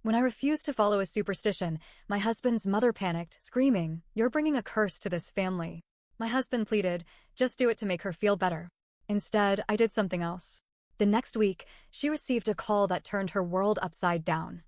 When I refused to follow a superstition, my husband's mother panicked, screaming, "You're bringing a curse to this family." My husband pleaded, "Just do it to make her feel better." Instead, I did something else. The next week, she received a call that turned her world upside down.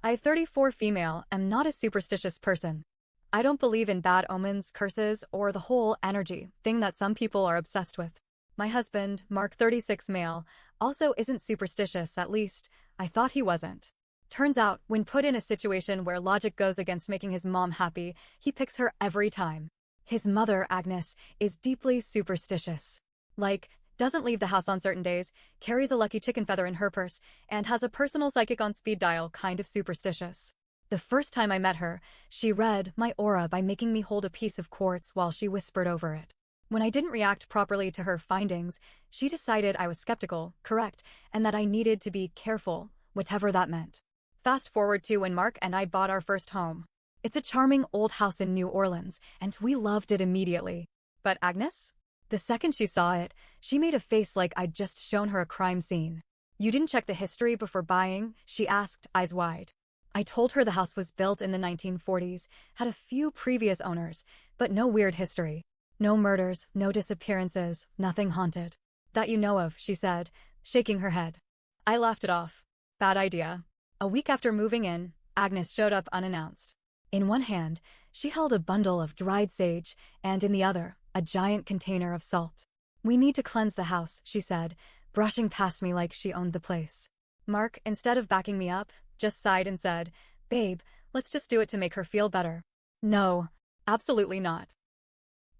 I, 34 female, am not a superstitious person. I don't believe in bad omens, curses, or the whole energy thing that some people are obsessed with. My husband, Mark, 36 male, also isn't superstitious, at least I thought he wasn't. Turns out, when put in a situation where logic goes against making his mom happy, he picks her every time. His mother, Agnes, is deeply superstitious. Like, doesn't leave the house on certain days, carries a lucky chicken feather in her purse, and has a personal psychic on speed dial, kind of superstitious. The first time I met her, she read my aura by making me hold a piece of quartz while she whispered over it. When I didn't react properly to her findings, she decided I was skeptical, correct, and that I needed to be careful, whatever that meant. Fast forward to when Mark and I bought our first home. It's a charming old house in New Orleans, and we loved it immediately. But Agnes? The second she saw it, she made a face like I'd just shown her a crime scene. "You didn't check the history before buying?" she asked, eyes wide. I told her the house was built in the 1940s, had a few previous owners, but no weird history. No murders, no disappearances, nothing haunted. "That you know of," she said, shaking her head. I laughed it off. Bad idea. A week after moving in, Agnes showed up unannounced. In one hand, she held a bundle of dried sage, and in the other, a giant container of salt. "We need to cleanse the house," she said, brushing past me like she owned the place. Mark, instead of backing me up, just sighed and said, "Babe, let's just do it to make her feel better." No, absolutely not.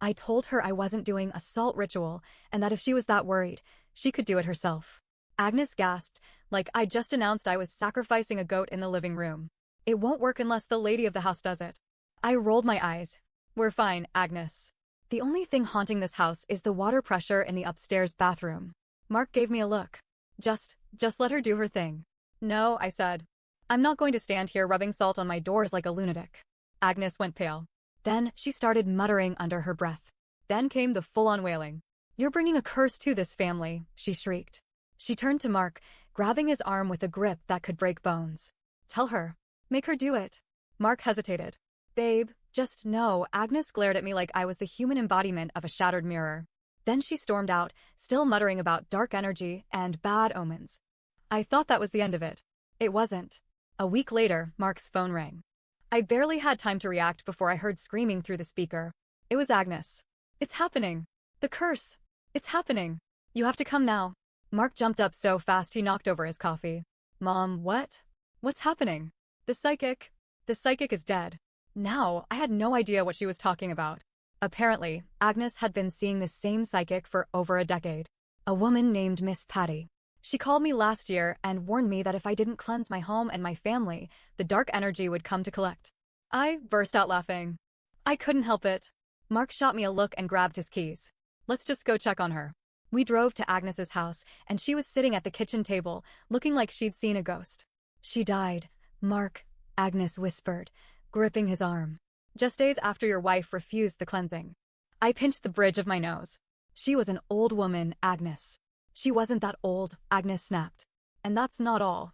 I told her I wasn't doing a salt ritual, and that if she was that worried, she could do it herself. Agnes gasped, like I just announced I was sacrificing a goat in the living room. "It won't work unless the lady of the house does it." I rolled my eyes. "We're fine, Agnes. The only thing haunting this house is the water pressure in the upstairs bathroom." Mark gave me a look. Just let her do her thing." "No," I said. "I'm not going to stand here rubbing salt on my doors like a lunatic." Agnes went pale. Then she started muttering under her breath. Then came the full-on wailing. "You're bringing a curse to this family," she shrieked. She turned to Mark, grabbing his arm with a grip that could break bones. "Tell her. Make her do it." Mark hesitated. "Babe, just no." Agnes glared at me like I was the human embodiment of a shattered mirror. Then she stormed out, still muttering about dark energy and bad omens. I thought that was the end of it. It wasn't. A week later, Mark's phone rang. I barely had time to react before I heard screaming through the speaker. It was Agnes. "It's happening. The curse. It's happening. You have to come now." Mark jumped up so fast he knocked over his coffee. "Mom, what? What's happening?" The psychic is dead." Now, I had no idea what she was talking about. Apparently, Agnes had been seeing the same psychic for over a decade. A woman named Miss Patty. She called me last year and warned me that if I didn't cleanse my home and my family, the dark energy would come to collect. I burst out laughing. I couldn't help it. Mark shot me a look and grabbed his keys. "Let's just go check on her." We drove to Agnes's house, and she was sitting at the kitchen table, looking like she'd seen a ghost. "She died, Mark," Agnes whispered, gripping his arm. "Just days after your wife refused the cleansing." I pinched the bridge of my nose. "She was an old woman, Agnes." "She wasn't that old," Agnes snapped. "And that's not all.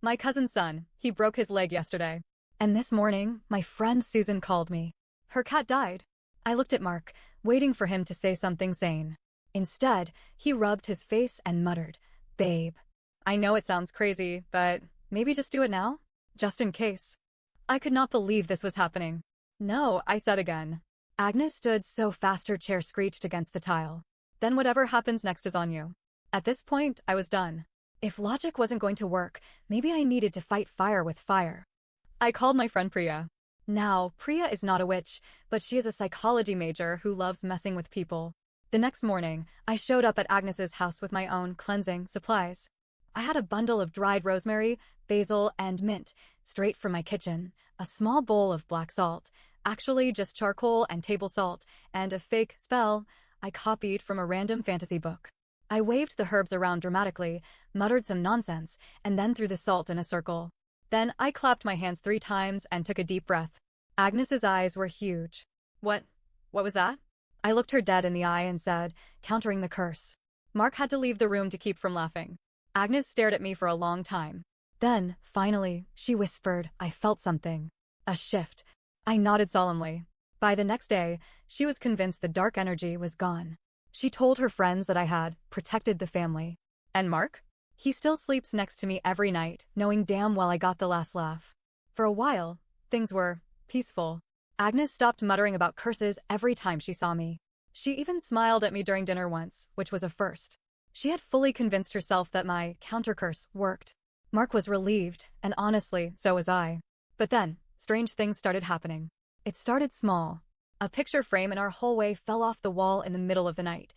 My cousin's son, he broke his leg yesterday. And this morning, my friend Susan called me. Her cat died." I looked at Mark, waiting for him to say something sane. Instead, he rubbed his face and muttered, "Babe. I know it sounds crazy, but maybe just do it now? Just in case." I could not believe this was happening. "No," I said again. Agnes stood so fast her chair screeched against the tile. "Then whatever happens next is on you." At this point, I was done. If logic wasn't going to work, maybe I needed to fight fire with fire. I called my friend Priya. Now, Priya is not a witch, but she is a psychology major who loves messing with people. The next morning, I showed up at Agnes's house with my own cleansing supplies. I had a bundle of dried rosemary, basil, and mint, straight from my kitchen, a small bowl of black salt, actually just charcoal and table salt, and a fake spell I copied from a random fantasy book. I waved the herbs around dramatically, muttered some nonsense, and then threw the salt in a circle. Then I clapped my hands 3 times and took a deep breath. Agnes's eyes were huge. What was that?" I looked her dead in the eye and said, countering the curse. Mark had to leave the room to keep from laughing. Agnes stared at me for a long time. Then, finally, she whispered, I felt something. A shift. I nodded solemnly. By the next day, she was convinced the dark energy was gone. She told her friends that I had protected the family. And Mark? He still sleeps next to me every night, knowing damn well I got the last laugh. For a while, things were peaceful. Agnes stopped muttering about curses every time she saw me. She even smiled at me during dinner once, which was a first. She had fully convinced herself that my counter-curse worked. Mark was relieved, and honestly, so was I. But then, strange things started happening. It started small. A picture frame in our hallway fell off the wall in the middle of the night.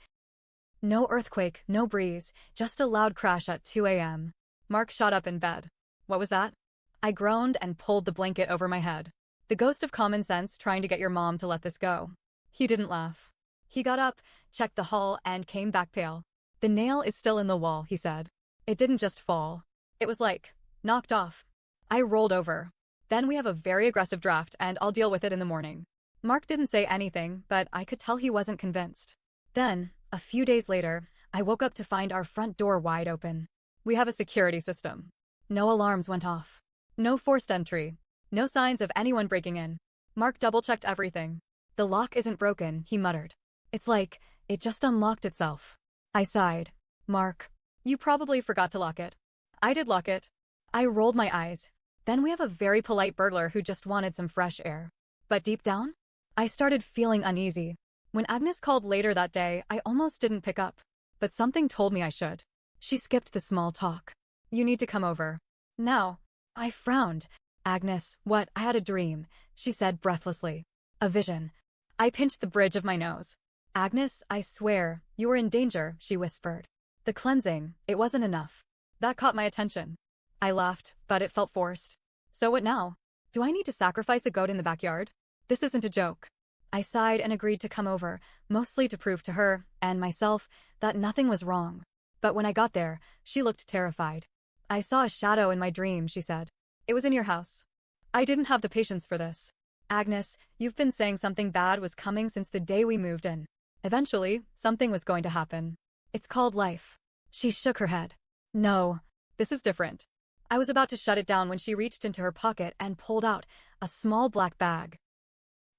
No earthquake, no breeze, just a loud crash at 2 a.m. Mark shot up in bed. What was that? I groaned and pulled the blanket over my head. The ghost of common sense trying to get your mom to let this go. He didn't laugh. He got up, checked the hall, and came back pale. The nail is still in the wall, he said. It didn't just fall. It was like, knocked off. I rolled over. Then we have a very aggressive draft, and I'll deal with it in the morning. Mark didn't say anything, but I could tell he wasn't convinced. Then, a few days later, I woke up to find our front door wide open. We have a security system. No alarms went off. No forced entry. No signs of anyone breaking in. Mark double-checked everything. The lock isn't broken, he muttered. It's like, it just unlocked itself. I sighed. Mark, you probably forgot to lock it. I did lock it. I rolled my eyes. Then we have a very polite burglar who just wanted some fresh air. But deep down, I started feeling uneasy. When Agnes called later that day, I almost didn't pick up. But something told me I should. She skipped the small talk. You need to come over. Now. I frowned. Agnes, what? I had a dream, she said breathlessly. A vision. I pinched the bridge of my nose. Agnes, I swear, you were in danger, she whispered. The cleansing, it wasn't enough. That caught my attention. I laughed, but it felt forced. So what now? Do I need to sacrifice a goat in the backyard? This isn't a joke. I sighed and agreed to come over, mostly to prove to her, and myself, that nothing was wrong. But when I got there, she looked terrified. I saw a shadow in my dream, she said. It was in your house. I didn't have the patience for this. Agnes, you've been saying something bad was coming since the day we moved in. Eventually, something was going to happen. It's called life. She shook her head. No, this is different. I was about to shut it down when she reached into her pocket and pulled out a small black bag.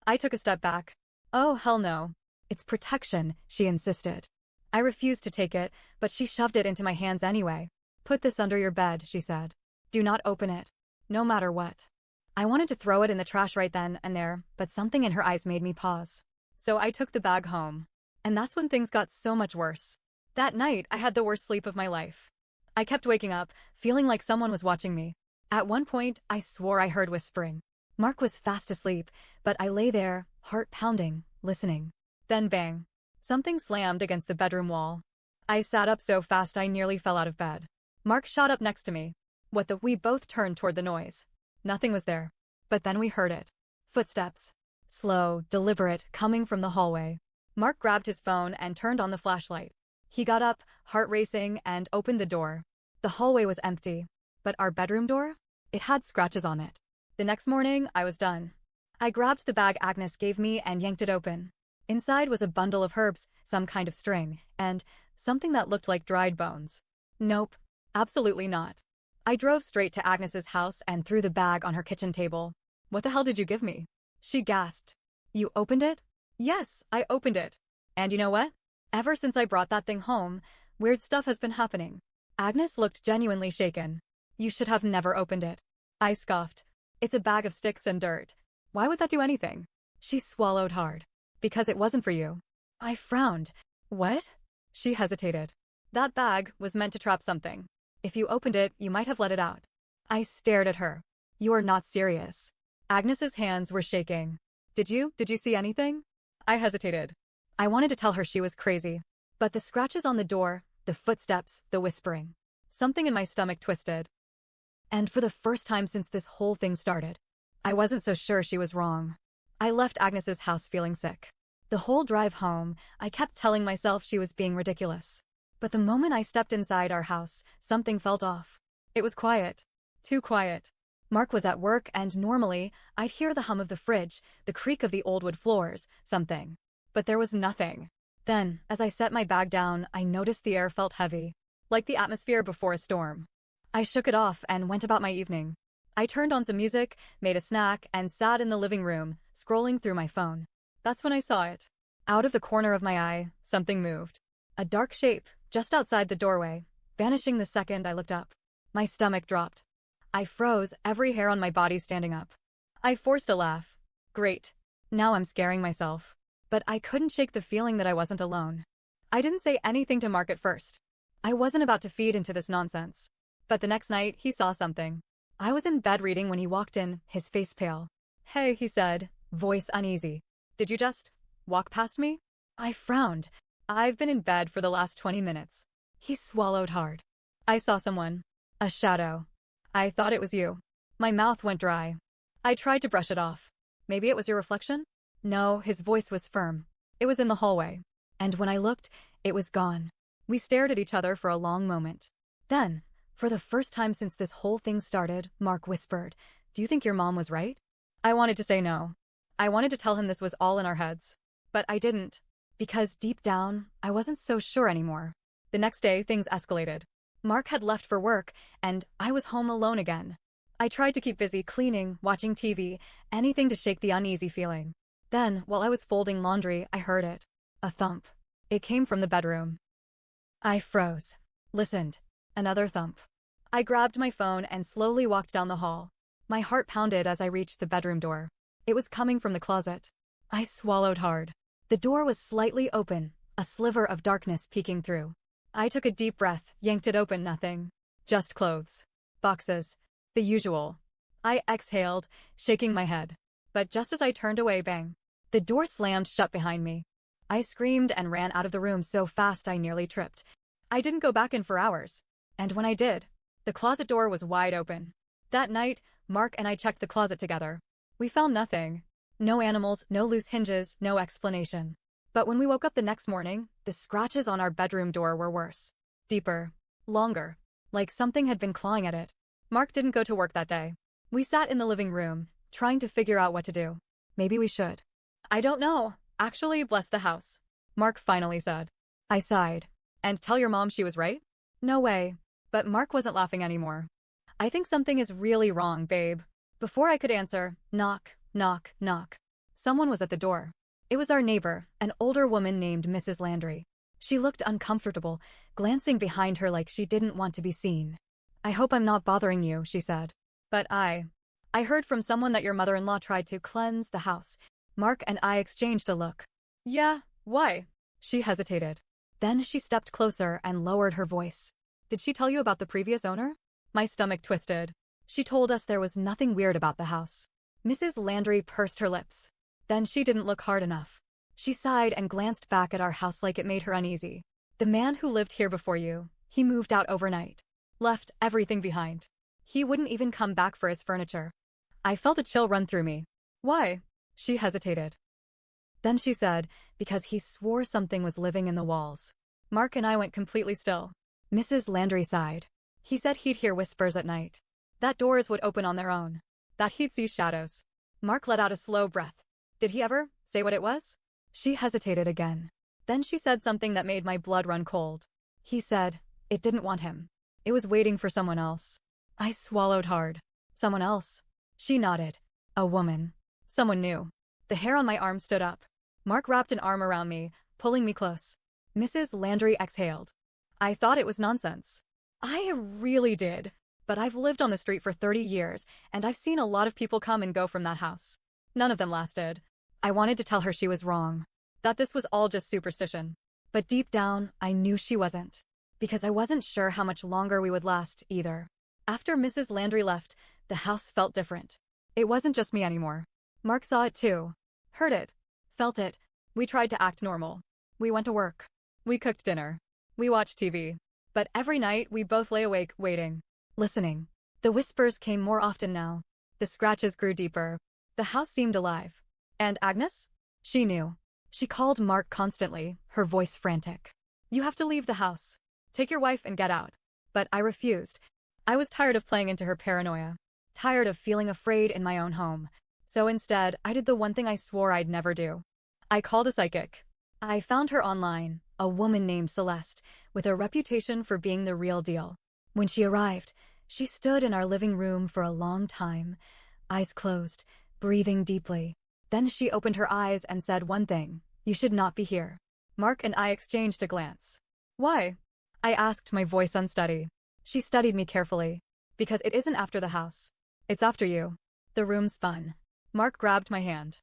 I took a step back. Oh, hell no. It's protection, she insisted. I refused to take it, but she shoved it into my hands anyway. Put this under your bed, she said. Do not open it. No matter what. I wanted to throw it in the trash right then and there, but something in her eyes made me pause. So I took the bag home. And that's when things got so much worse. That night, I had the worst sleep of my life. I kept waking up, feeling like someone was watching me. At one point, I swore I heard whispering. Mark was fast asleep, but I lay there, heart pounding, listening. Then bang. Something slammed against the bedroom wall. I sat up so fast I nearly fell out of bed. Mark shot up next to me. We both turned toward the noise. Nothing was there. But then we heard it. Footsteps. Slow, deliberate, coming from the hallway. Mark grabbed his phone and turned on the flashlight. He got up, heart racing, and opened the door. The hallway was empty. But our bedroom door? It had scratches on it. The next morning, I was done. I grabbed the bag Agnes gave me and yanked it open. Inside was a bundle of herbs, some kind of string, and something that looked like dried bones. Nope. Absolutely not. I drove straight to Agnes's house and threw the bag on her kitchen table. What the hell did you give me? She gasped. You opened it? Yes, I opened it. And you know what? Ever since I brought that thing home, weird stuff has been happening. Agnes looked genuinely shaken. You should have never opened it. I scoffed. It's a bag of sticks and dirt. Why would that do anything? She swallowed hard. Because it wasn't for you. I frowned. What? She hesitated. That bag was meant to trap something. If you opened it, you might have let it out. I stared at her. You are not serious. Agnes's hands were shaking. Did you see anything? I hesitated. I wanted to tell her she was crazy. But the scratches on the door, the footsteps, the whispering. Something in my stomach twisted. And for the first time since this whole thing started, I wasn't so sure she was wrong. I left Agnes's house feeling sick. The whole drive home, I kept telling myself she was being ridiculous. But the moment I stepped inside our house, something felt off. It was quiet. Too quiet. Mark was at work and normally, I'd hear the hum of the fridge, the creak of the old wood floors, something. But there was nothing. Then, as I set my bag down, I noticed the air felt heavy. Like the atmosphere before a storm. I shook it off and went about my evening. I turned on some music, made a snack, and sat in the living room, scrolling through my phone. That's when I saw it. Out of the corner of my eye, something moved. A dark shape, just outside the doorway, vanishing the second I looked up. My stomach dropped. I froze, every hair on my body standing up. I forced a laugh. Great. Now I'm scaring myself. But I couldn't shake the feeling that I wasn't alone. I didn't say anything to Mark at first. I wasn't about to feed into this nonsense. But the next night, he saw something. I was in bed reading when he walked in, his face pale. "Hey," he said, voice uneasy. "Did you just walk past me?" I frowned. "I've been in bed for the last 20 minutes. He swallowed hard. "I saw someone. A shadow. I thought it was you." My mouth went dry. I tried to brush it off. "Maybe it was your reflection?" No, his voice was firm. "It was in the hallway. And when I looked, it was gone." We stared at each other for a long moment. Then, for the first time since this whole thing started, Mark whispered, "Do you think your mom was right?" I wanted to say no. I wanted to tell him this was all in our heads. But I didn't. Because deep down, I wasn't so sure anymore. The next day, things escalated. Mark had left for work, and I was home alone again. I tried to keep busy cleaning, watching TV, anything to shake the uneasy feeling. Then, while I was folding laundry, I heard it. A thump. It came from the bedroom. I froze. Listened. Another thump. I grabbed my phone and slowly walked down the hall. My heart pounded as I reached the bedroom door. It was coming from the closet. I swallowed hard. The door was slightly open, a sliver of darkness peeking through. I took a deep breath, yanked it open, nothing. Just clothes. Boxes. The usual. I exhaled, shaking my head. But just as I turned away, bang. The door slammed shut behind me. I screamed and ran out of the room so fast I nearly tripped. I didn't go back in for hours. And when I did, the closet door was wide open. That night, Mark and I checked the closet together. We found nothing. No animals, no loose hinges, no explanation. But when we woke up the next morning, the scratches on our bedroom door were worse. Deeper. Longer. Like something had been clawing at it. Mark didn't go to work that day. We sat in the living room, trying to figure out what to do. Maybe we should. "I don't know. Actually, bless the house," Mark finally said. I sighed. "And tell your mom she was right?" "No way." But Mark wasn't laughing anymore. "I think something is really wrong, babe." Before I could answer, knock, knock, knock. Someone was at the door. It was our neighbor, an older woman named Mrs. Landry. She looked uncomfortable, glancing behind her like she didn't want to be seen. "I hope I'm not bothering you," she said. "But I heard from someone that your mother-in-law tried to cleanse the house." Mark and I exchanged a look. "Yeah, why?" She hesitated. Then she stepped closer and lowered her voice. "Did she tell you about the previous owner?" My stomach twisted. "She told us there was nothing weird about the house." Mrs. Landry pursed her lips. Then she didn't look hard enough. She sighed and glanced back at our house like it made her uneasy. "The man who lived here before you, he moved out overnight. Left everything behind. He wouldn't even come back for his furniture." I felt a chill run through me. "Why?" She hesitated. Then she said, "Because he swore something was living in the walls." Mark and I went completely still. Mrs. Landry sighed. "He said he'd hear whispers at night. That doors would open on their own. That he'd see shadows." Mark let out a slow breath. "Did he ever say what it was?" She hesitated again. Then she said something that made my blood run cold. "He said it didn't want him. It was waiting for someone else." I swallowed hard. "Someone else?" She nodded. "A woman. Someone new." The hair on my arm stood up. Mark wrapped an arm around me, pulling me close. Mrs. Landry exhaled. "I thought it was nonsense." I really did. But I've lived on the street for 30 years, and I've seen a lot of people come and go from that house. None of them lasted. I wanted to tell her she was wrong. That this was all just superstition. But deep down, I knew she wasn't. Because I wasn't sure how much longer we would last, either. After Mrs. Landry left, the house felt different. It wasn't just me anymore. Mark saw it too. Heard it. Felt it. We tried to act normal. We went to work. We cooked dinner. We watched TV. But every night, we both lay awake, waiting. Listening. The whispers came more often now. The scratches grew deeper. The house seemed alive. And Agnes? She knew. She called Mark constantly, her voice frantic. "You have to leave the house. Take your wife and get out." But I refused. I was tired of playing into her paranoia. Tired of feeling afraid in my own home. So instead, I did the one thing I swore I'd never do. I called a psychic. I found her online, a woman named Celeste, with a reputation for being the real deal. When she arrived, She stood in our living room for a long time, eyes closed, breathing deeply. Then she opened her eyes and said one thing: "You should not be here." Mark and I exchanged a glance. "Why?" I asked, my voice unsteady. She studied me carefully. "Because it isn't after the house. It's after you." The room spun. Mark grabbed my hand.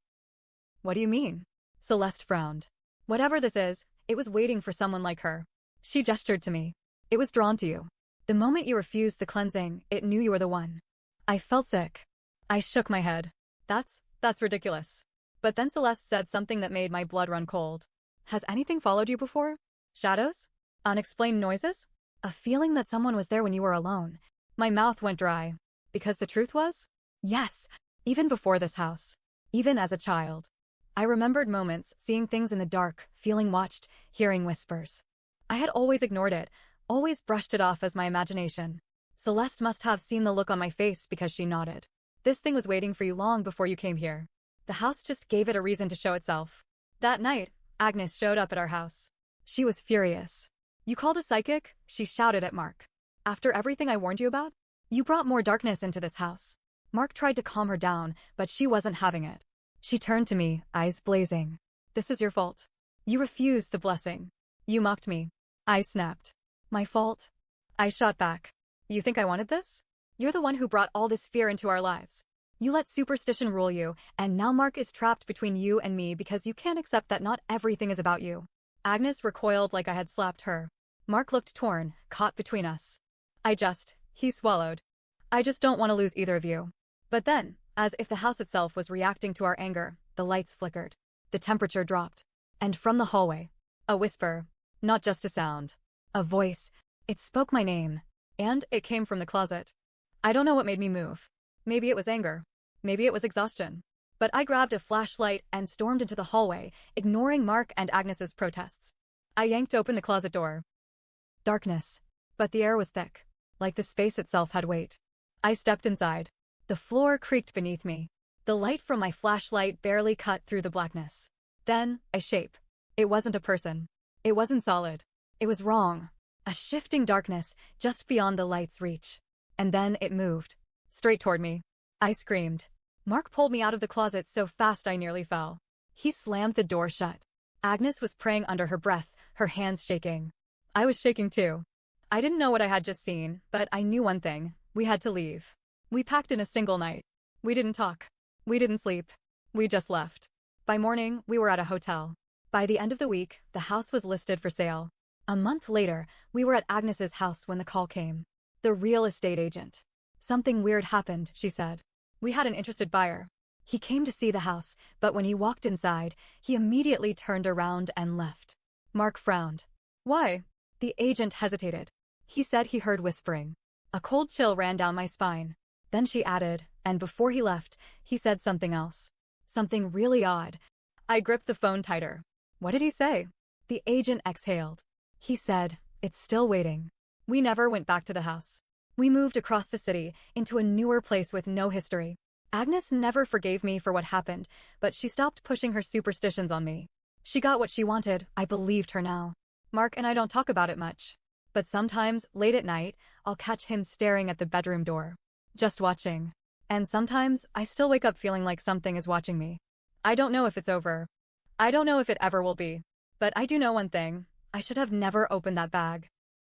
"What do you mean?" Celeste frowned. "Whatever this is, it was waiting for someone like her." She gestured to me. "It was drawn to you. The moment you refused the cleansing, it knew you were the one." I felt sick. I shook my head. That's ridiculous." But then Celeste said something that made my blood run cold. "Has anything followed you before? Shadows? Unexplained noises? A feeling that someone was there when you were alone?" My mouth went dry. Because the truth was, yes, even before this house. Even as a child. I remembered moments, seeing things in the dark, feeling watched, hearing whispers. I had always ignored it, always brushed it off as my imagination. Celeste must have seen the look on my face because she nodded. "This thing was waiting for you long before you came here. The house just gave it a reason to show itself." That night, Agnes showed up at our house. She was furious. "You called a psychic?" she shouted at Mark. "After everything I warned you about? You brought more darkness into this house." Mark tried to calm her down, but she wasn't having it. She turned to me, eyes blazing. "This is your fault. You refused the blessing. You mocked me." I snapped. "My fault?" I shot back. "You think I wanted this? You're the one who brought all this fear into our lives. You let superstition rule you, and now Mark is trapped between you and me because you can't accept that not everything is about you." Agnes recoiled like I had slapped her. Mark looked torn, caught between us. He swallowed. "I just don't want to lose either of you." But then, as if the house itself was reacting to our anger, the lights flickered. The temperature dropped. And from the hallway, a whisper, not just a sound, a voice. It spoke my name. And it came from the closet. I don't know what made me move. Maybe it was anger. Maybe it was exhaustion. But I grabbed a flashlight and stormed into the hallway, ignoring Mark and Agnes's protests. I yanked open the closet door. Darkness. But the air was thick, like the space itself had weight. I stepped inside. The floor creaked beneath me. The light from my flashlight barely cut through the blackness. Then, a shape. It wasn't a person. It wasn't solid. It was wrong. A shifting darkness, just beyond the light's reach. And then it moved. Straight toward me. I screamed. Mark pulled me out of the closet so fast I nearly fell. He slammed the door shut. Agnes was praying under her breath, her hands shaking. I was shaking too. I didn't know what I had just seen, but I knew one thing. We had to leave. We packed in a single night. We didn't talk. We didn't sleep. We just left. By morning, we were at a hotel. By the end of the week, the house was listed for sale. A month later, we were at Agnes's house when the call came. The real estate agent. "Something weird happened," she said. "We had an interested buyer. He came to see the house, but when he walked inside, he immediately turned around and left." Mark frowned. "Why?" The agent hesitated. He said he heard whispering. A cold chill ran down my spine. Then she added, and before he left, he said something else. Something really odd. I gripped the phone tighter. "What did he say?" The agent exhaled. He said, "It's still waiting." We never went back to the house. We moved across the city, into a newer place with no history. Agnes never forgave me for what happened, but she stopped pushing her superstitions on me. She got what she wanted. I believed her now. Mark and I don't talk about it much. But sometimes, late at night, I'll catch him staring at the bedroom door. Just watching. And sometimes, I still wake up feeling like something is watching me. I don't know if it's over. I don't know if it ever will be. But I do know one thing. I should have never opened that bag.